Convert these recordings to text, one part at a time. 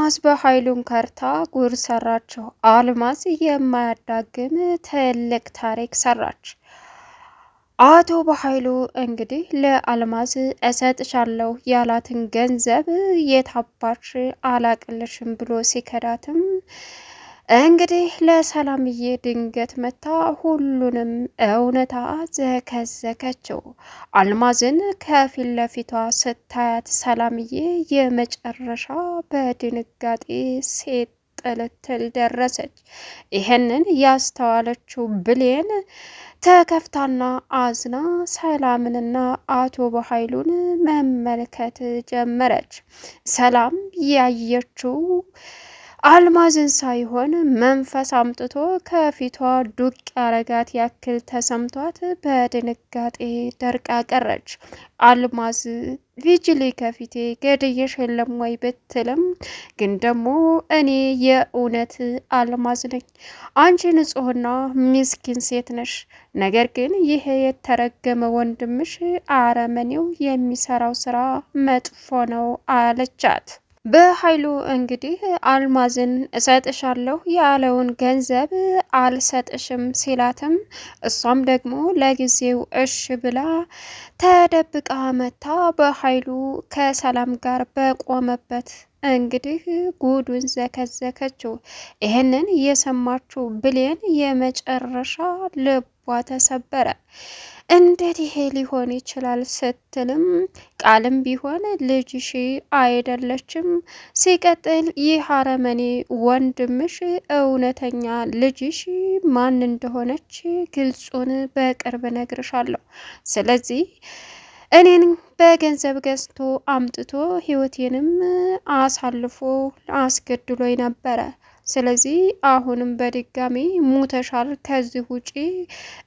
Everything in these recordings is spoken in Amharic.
አልማዝ በኃይሉን ከርታ ጉር ሰራቸው። አልማዝ የማያዳግም ትልቅ ታሪክ ሰራች። አቶ በኃይሉ እንግዲህ ለአልማዝ እሰጥሻለሁ ያላትን ገንዘብ የታባች አላቅልሽም ብሎ ሲከዳትም እንግዲህ ለሰላምዬ ድንገት መታ ሁሉንም እውነታ ዘከዘከችው። አልማዝን ከፊት ለፊቷ ስታያት ሰላምዬ የመጨረሻ በድንጋጤ ሴት ጥልትል ደረሰች። ይህንን ያስተዋለችው ብሌን ተከፍታና አዝና ሰላምንና አቶ በኃይሉን መመልከት ጀመረች። ሰላም ያየችው አልማዝን ሳይሆን መንፈስ አምጥቶ ከፊቷ ዱቅ ያረጋት ያክል ተሰምቷት በድንጋጤ ደርቃ ቀረች። አልማዝ ቪጅሊ ከፊቴ ገድየሽ የለም ወይ ብትልም ግን ደግሞ እኔ የእውነት አልማዝ ነኝ፣ አንቺ ንጹሕና ምስኪን ሴት ነሽ። ነገር ግን ይሄ የተረገመ ወንድምሽ አረመኔው የሚሰራው ስራ መጥፎ ነው አለቻት። በኃይሉ እንግዲህ አልማዝን እሰጥሻለሁ ያለውን ገንዘብ አልሰጥሽም ሲላትም እሷም ደግሞ ለጊዜው እሽ ብላ ተደብቃ መታ በኃይሉ ከሰላም ጋር በቆመበት እንግዲህ ጉዱን ዘከዘከችው። ይህንን የሰማችው ብሌን የመጨረሻ ልቧ ተሰበረ። እንዴት ይሄ ሊሆን ይችላል ስትልም ቃልም ቢሆን ልጅሽ አይደለችም፣ ሲቀጥል ይህ አረመኔ ወንድምሽ እውነተኛ ልጅሽ ማን እንደሆነች ግልጹን በቅርብ ነግርሻለሁ። ስለዚህ እኔን በገንዘብ ገዝቶ አምጥቶ ህይወቴንም አሳልፎ አስገድሎኝ ነበረ። ስለዚህ አሁንም በድጋሚ ሙተሻል፣ ከዚህ ውጪ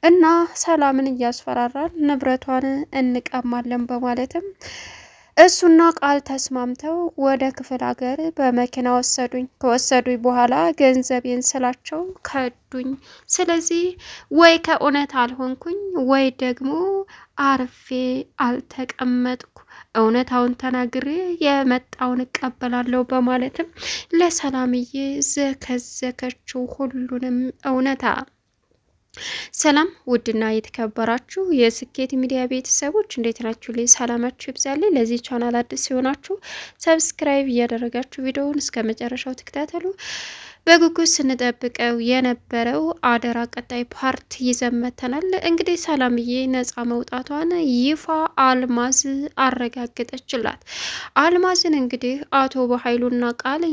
እና ሰላምን እያስፈራራል ንብረቷን እንቀማለን በማለትም እሱና ቃል ተስማምተው ወደ ክፍለ ሀገር በመኪና ወሰዱኝ። ከወሰዱኝ በኋላ ገንዘቤን ስላቸው ከዱኝ። ስለዚህ ወይ ከእውነት አልሆንኩኝ ወይ ደግሞ አርፌ አልተቀመጥኩ፣ እውነታውን ተናግሬ የመጣውን እቀበላለሁ በማለትም ለሰላምዬ ዘከዘከችው ሁሉንም እውነታ። ሰላም ውድና የተከበራችሁ የስኬት ሚዲያ ቤተሰቦች እንዴት ናችሁ? ላይ ሰላማችሁ ይብዛልኝ። ለዚህ ቻናል አዲስ ሲሆናችሁ ሰብስክራይብ እያደረጋችሁ ቪዲዮውን እስከ መጨረሻው ተከታተሉ። በጉጉት ስንጠብቀው የነበረው አደራ ቀጣይ ፓርት ይዘን መጥተናል። እንግዲህ ሰላምዬ ነፃ መውጣቷን ይፋ አልማዝ አረጋገጠችላት። አልማዝን እንግዲህ አቶ በኃይሉና ቃል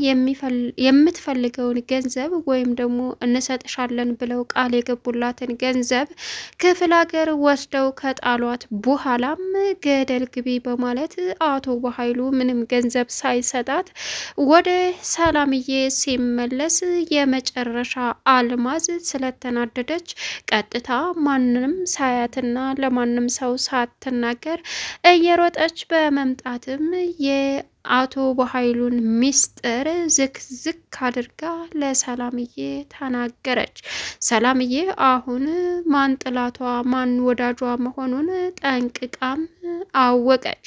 የምትፈልገውን ገንዘብ ወይም ደግሞ እንሰጥሻለን ብለው ቃል የገቡላትን ገንዘብ ክፍለ ሀገር ወስደው ከጣሏት በኋላም ገደል ግቢ በማለት አቶ በኃይሉ ምንም ገንዘብ ሳይሰጣት ወደ ሰላምዬ ሲመለስ የመጨረሻ አልማዝ ስለተናደደች ቀጥታ ማንንም ሳያትና ለማንም ሰው ሳትናገር እየሮጠች በመምጣትም የአቶ በኃይሉን ሚስጥር ዝክ አድርጋ ለሰላምዬ ተናገረች። ሰላምዬ አሁን ማን ጥላቷ ማን ወዳጇ መሆኑን ጠንቅቃም አወቀች።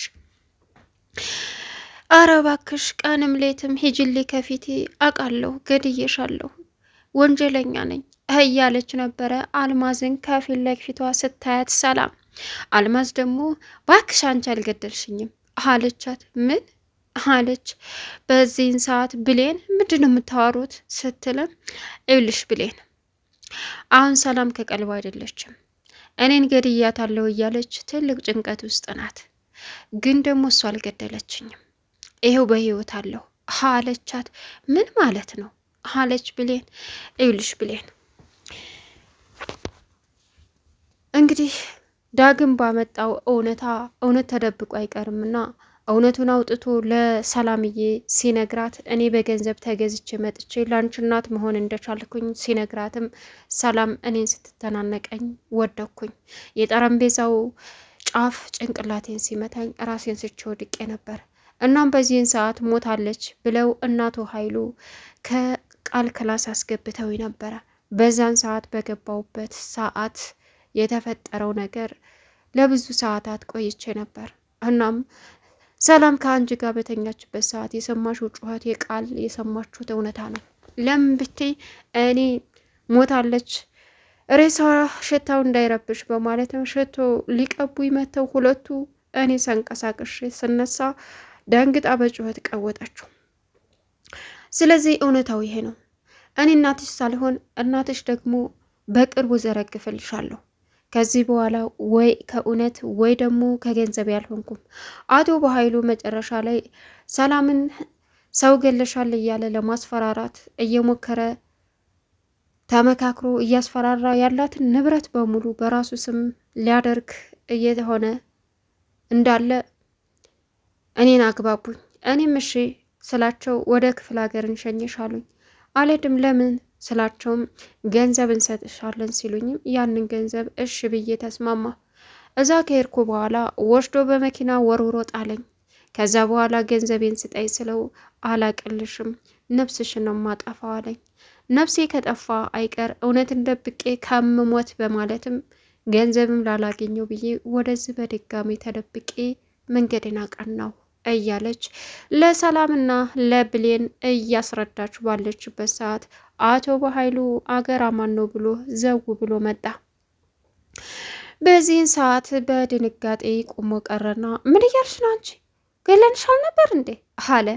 አረ እባክሽ ቀንም ሌትም ሂጅሊ ከፊቴ፣ አውቃለሁ ገድዬሻለሁ፣ ወንጀለኛ ነኝ እያለች ነበረ አልማዝን ከፊት ለፊቷ ስታያት ሰላም። አልማዝ ደግሞ እባክሽ አንቺ አልገደልሽኝም አለቻት። ምን አለች? በዚህን ሰዓት ብሌን ምንድን ነው የምታወሩት ስትልም ይኸውልሽ ብሌን አሁን ሰላም ከቀልባ አይደለችም፣ እኔን ገድያታለሁ እያለች ትልቅ ጭንቀት ውስጥ ናት። ግን ደግሞ እሷ አልገደለችኝም፣ ይሄው በህይወት አለሁ አለቻት። ምን ማለት ነው አለች ብሌን። ይኸውልሽ ብሌን እንግዲህ ዳግም ባመጣው እውነት ተደብቆ አይቀርምና እውነቱን አውጥቶ ለሰላምዬ ሲነግራት እኔ በገንዘብ ተገዝቼ መጥቼ ላንቺ እናት መሆን እንደቻልኩኝ ሲነግራትም ሰላም እኔን ስትተናነቀኝ ወደኩኝ፣ የጠረጴዛው ጫፍ ጭንቅላቴን ሲመታኝ ራሴን ስቼ ወድቄ ነበር። እናም በዚህን ሰዓት ሞታለች ብለው እናቶ ኃይሉ ከቃል ክላስ አስገብተው ነበረ። በዛን ሰዓት በገባውበት ሰዓት የተፈጠረው ነገር ለብዙ ሰዓታት ቆይቼ ነበር። እናም ሰላም ከአንቺ ጋር በተኛችበት ሰዓት የሰማሽው ጩኸት የቃል የሰማችሁት እውነታ ነው። ለምን ብትይ እኔ ሞታለች ሬሳ ሽታው እንዳይረብሽ በማለትም ሽቶ ሊቀቡ መተው ሁለቱ እኔ ሰንቀሳቅሽ ስነሳ ደንግጣ በጩኸት ቀወጠችው። ስለዚህ እውነታው ይሄ ነው። እኔ እናትሽ ሳልሆን እናትሽ ደግሞ በቅርቡ ዘረግፍልሻለሁ። ከዚህ በኋላ ወይ ከእውነት ወይ ደግሞ ከገንዘብ ያልሆንኩም። አቶ በኃይሉ መጨረሻ ላይ ሰላምን ሰው ገለሻል እያለ ለማስፈራራት እየሞከረ ተመካክሮ እያስፈራራ ያላትን ንብረት በሙሉ በራሱ ስም ሊያደርግ እየሆነ እንዳለ እኔን አግባቡኝ። እኔም እሺ ስላቸው ወደ ክፍለ ሀገር እንሸኝሽ አሉኝ። አልሄድም ለምን ስላቸውም ገንዘብ እንሰጥሻለን ሲሉኝም ያንን ገንዘብ እሺ ብዬ ተስማማ። እዛ ከሄድኩ በኋላ ወስዶ በመኪና ወርውሮ ጣለኝ። ከዛ በኋላ ገንዘቤን ስጠኝ ስለው አላቅልሽም ነፍስሽን ነው ማጠፋው አለኝ። ነፍሴ ከጠፋ አይቀር እውነትን ደብቄ ከምሞት በማለትም ገንዘብም ላላገኘው ብዬ ወደዚህ በድጋሚ ተደብቄ መንገድን አቀናው እያለች ለሰላምና ለብሌን እያስረዳች ባለችበት ሰዓት አቶ በኃይሉ አገር አማን ነው ብሎ ዘው ብሎ መጣ። በዚህን ሰዓት በድንጋጤ ቁሞ ቀረና ምን እያልሽ ነው አንቺ? ገለንሻል ነበር እንዴ አለ።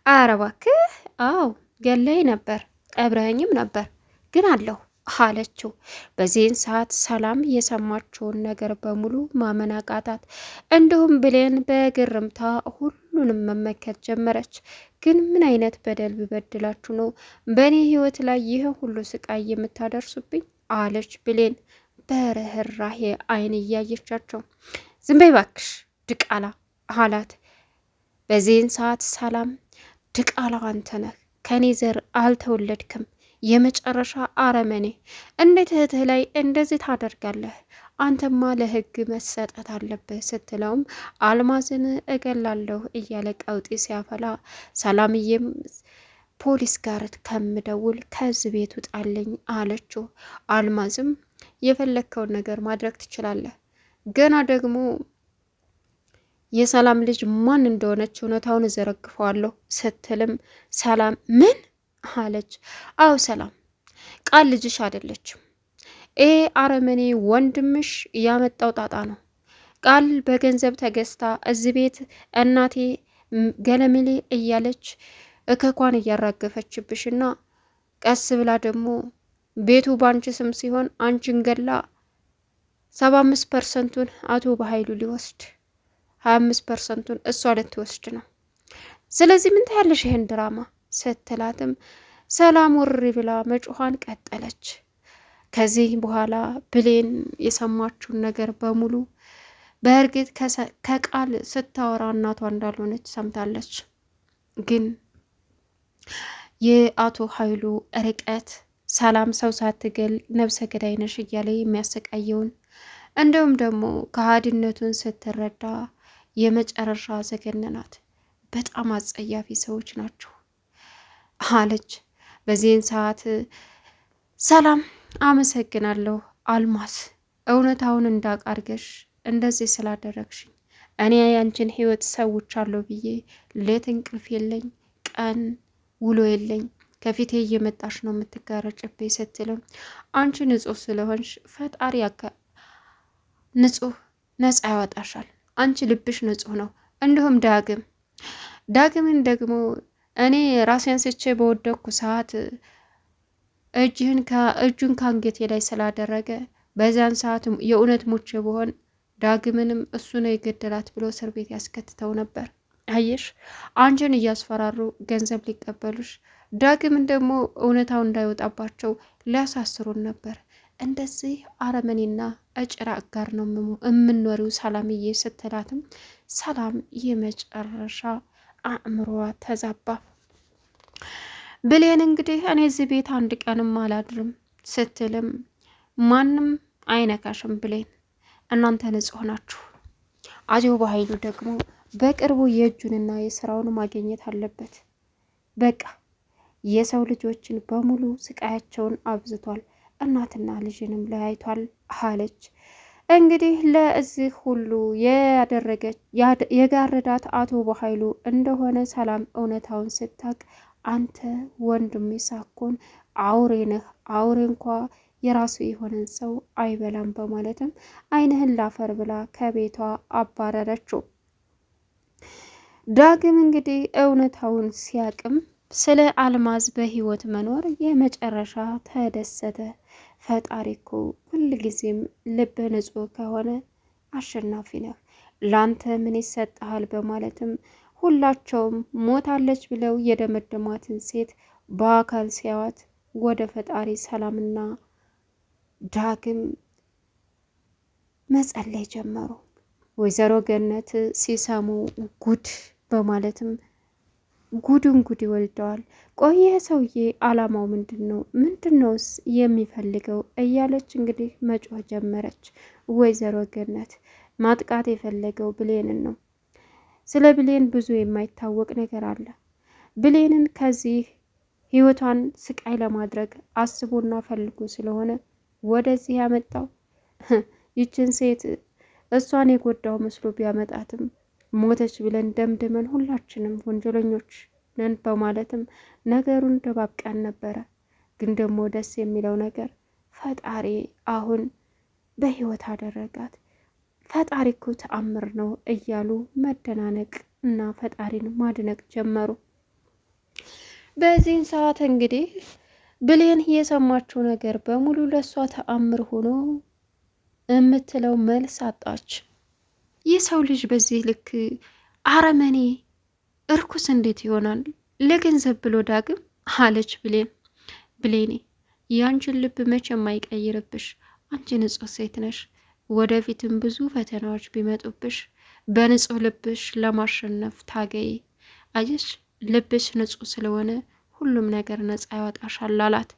ኧረ እባክህ አዎ ገለይ ነበር ቀብረኸኝም ነበር ግን አለሁ አለችው። በዚህን ሰዓት ሰላም የሰማችውን ነገር በሙሉ ማመን አቃታት። እንዲሁም ብሌን በግርምታ ሁሉንም መመከት ጀመረች። ግን ምን አይነት በደል ብበድላችሁ ነው በእኔ ህይወት ላይ ይህ ሁሉ ስቃይ የምታደርሱብኝ? አለች ብሌን በርህራሄ አይን እያየቻቸው። ዝም በይ እባክሽ ድቃላ አላት። በዚህን ሰዓት ሰላም ድቃላ አንተ ነህ፣ ከኔ ዘር አልተወለድክም፣ የመጨረሻ አረመኔ፣ እንዴት እህትህ ላይ እንደዚህ ታደርጋለህ? አንተማ ለህግ መሰጠት አለብህ ስትለውም አልማዝን እገላለሁ እያለ ቀውጢ ሲያፈላ ሰላምዬም ፖሊስ ጋር ከምደውል ከዚህ ቤት ውጣልኝ አለችው። አልማዝም የፈለግከውን ነገር ማድረግ ትችላለህ፣ ገና ደግሞ የሰላም ልጅ ማን እንደሆነች እውነታውን እዘረግፈዋለሁ ስትልም ሰላም ምን አለች? አው ሰላም ቃል ልጅሽ አይደለችም። ይሄ አረመኔ ወንድምሽ ያመጣው ጣጣ ነው። ቃል በገንዘብ ተገዝታ እዚህ ቤት እናቴ ገለምሌ እያለች እከኳን እያራገፈችብሽና ቀስ ብላ ደግሞ ቤቱ ባንቺ ስም ሲሆን አንቺን ገላ 75%ቱን አቶ በኃይሉ ሊወስድ 25%ቱን እሷ ልትወስድ ነው። ስለዚህ ምን ታያለሽ ይሄን ድራማ ስትላትም ሰላም ወሪ ብላ መጮኋን ቀጠለች። ከዚህ በኋላ ብሌን የሰማችውን ነገር በሙሉ በእርግጥ ከቃል ስታወራ እናቷ እንዳልሆነች ሰምታለች። ግን የአቶ ኃይሉ ርቀት ሰላም ሰው ሳትገል ነብሰ ገዳይ ነሽ እያለ የሚያሰቃየውን እንዲሁም ደግሞ ከሃዲነቱን ስትረዳ የመጨረሻ ዘገነናት። በጣም አጸያፊ ሰዎች ናቸው አለች። በዚህን ሰዓት ሰላም አመሰግናለሁ አልማዝ፣ እውነታውን እንዳቃርገሽ እንደዚህ ስላደረግሽኝ እኔ ያንቺን ህይወት ሰውቻለሁ ብዬ ሌት እንቅልፍ የለኝ ቀን ውሎ የለኝ ከፊቴ እየመጣሽ ነው የምትጋረጭብኝ ስትልም አንቺ ንጹህ ስለሆንሽ ፈጣሪ ንጹህ ነጻ ያወጣሻል። አንቺ ልብሽ ንጹህ ነው። እንዲሁም ዳግምን ደግሞ እኔ ራሴን ስቼ በወደቅኩ ሰዓት እጁን ከአንገቴ ላይ ስላደረገ በዚያን ሰዓት የእውነት ሙቼ በሆን ዳግምንም እሱ ነው የገደላት ብሎ እስር ቤት ያስከትተው ነበር። አየሽ አንቺን እያስፈራሩ ገንዘብ ሊቀበሉሽ፣ ዳግምን ደግሞ እውነታው እንዳይወጣባቸው ሊያሳስሩን ነበር። እንደዚህ አረመኔና እጭራቅ ጋር ነው የምንወሪው ሰላምዬ ስትላትም ሰላም የመጨረሻ አእምሮዋ ተዛባ። ብሌን እንግዲህ እኔ እዚህ ቤት አንድ ቀንም አላድርም ስትልም ማንም አይነካሽም ብሌን፣ እናንተ ንጹህ ናችሁ። አቶ በኃይሉ ደግሞ በቅርቡ የእጁንና የስራውን ማግኘት አለበት። በቃ የሰው ልጆችን በሙሉ ስቃያቸውን አብዝቷል፣ እናትና ልጅንም ለያይቷል አለች። እንግዲህ ለዚህ ሁሉ የጋረዳት አቶ በኃይሉ እንደሆነ ሰላም እውነታውን ስታቅ አንተ ወንድሜ ሳኮን አውሬ ነህ፣ አውሬ እንኳ የራሱ የሆነን ሰው አይበላም በማለትም ዓይንህን ላፈር ብላ ከቤቷ አባረረችው። ዳግም እንግዲህ እውነታውን ሲያቅም ስለ አልማዝ በህይወት መኖር የመጨረሻ ተደሰተ። ፈጣሪ እኮ ሁልጊዜም ልብህ ንጹሕ ከሆነ አሸናፊ ነህ፣ ላንተ ምን ይሰጥሃል? በማለትም ሁላቸውም ሞታለች ብለው የደመደሟትን ሴት በአካል ሲያዋት ወደ ፈጣሪ ሰላምና ዳግም መጸለይ ጀመሩ። ወይዘሮ ገነት ሲሰሙ ጉድ በማለትም ጉድን ጉድ ይወልደዋል። ቆየ ሰውዬ አላማው ምንድነውስ የሚፈልገው? እያለች እንግዲህ መጮህ ጀመረች። ወይዘሮ ገነት ማጥቃት የፈለገው ብሌንን ነው። ስለ ብሌን ብዙ የማይታወቅ ነገር አለ። ብሌንን ከዚህ ህይወቷን ስቃይ ለማድረግ አስቦና ፈልጎ ስለሆነ ወደዚህ ያመጣው። ይችን ሴት እሷን የጎዳው መስሎ ቢያመጣትም ሞተች ብለን ደምድመን ሁላችንም ወንጀለኞች ነን በማለትም ነገሩን ደባብቀን ነበረ። ግን ደግሞ ደስ የሚለው ነገር ፈጣሪ አሁን በህይወት አደረጋት። ፈጣሪ እኮ ተአምር ነው እያሉ መደናነቅ እና ፈጣሪን ማድነቅ ጀመሩ። በዚህን ሰዓት እንግዲህ ብሌን የሰማችው ነገር በሙሉ ለእሷ ተአምር ሆኖ የምትለው መልስ አጣች። ይህ ሰው ልጅ በዚህ ልክ አረመኔ እርኩስ እንዴት ይሆናል? ለገንዘብ ብሎ ዳግም አለች ብሌን። ብሌኔ ያንቺን ልብ መቼ የማይቀይርብሽ አንቺ ንጹሕ ሴት ነሽ። ወደፊትም ብዙ ፈተናዎች ቢመጡብሽ በንጹሕ ልብሽ ለማሸነፍ ታገይ። አየሽ ልብሽ ንጹሕ ስለሆነ ሁሉም ነገር ነጻ ያወጣሻል አላት።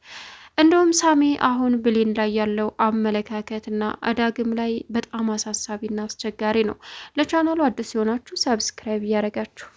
እንደውም ሳሚ አሁን ብሌን ላይ ያለው አመለካከትና ዳግም ላይ በጣም አሳሳቢና አስቸጋሪ ነው። ለቻናሉ አዲስ የሆናችሁ ሰብስክራይብ እያደረጋችሁ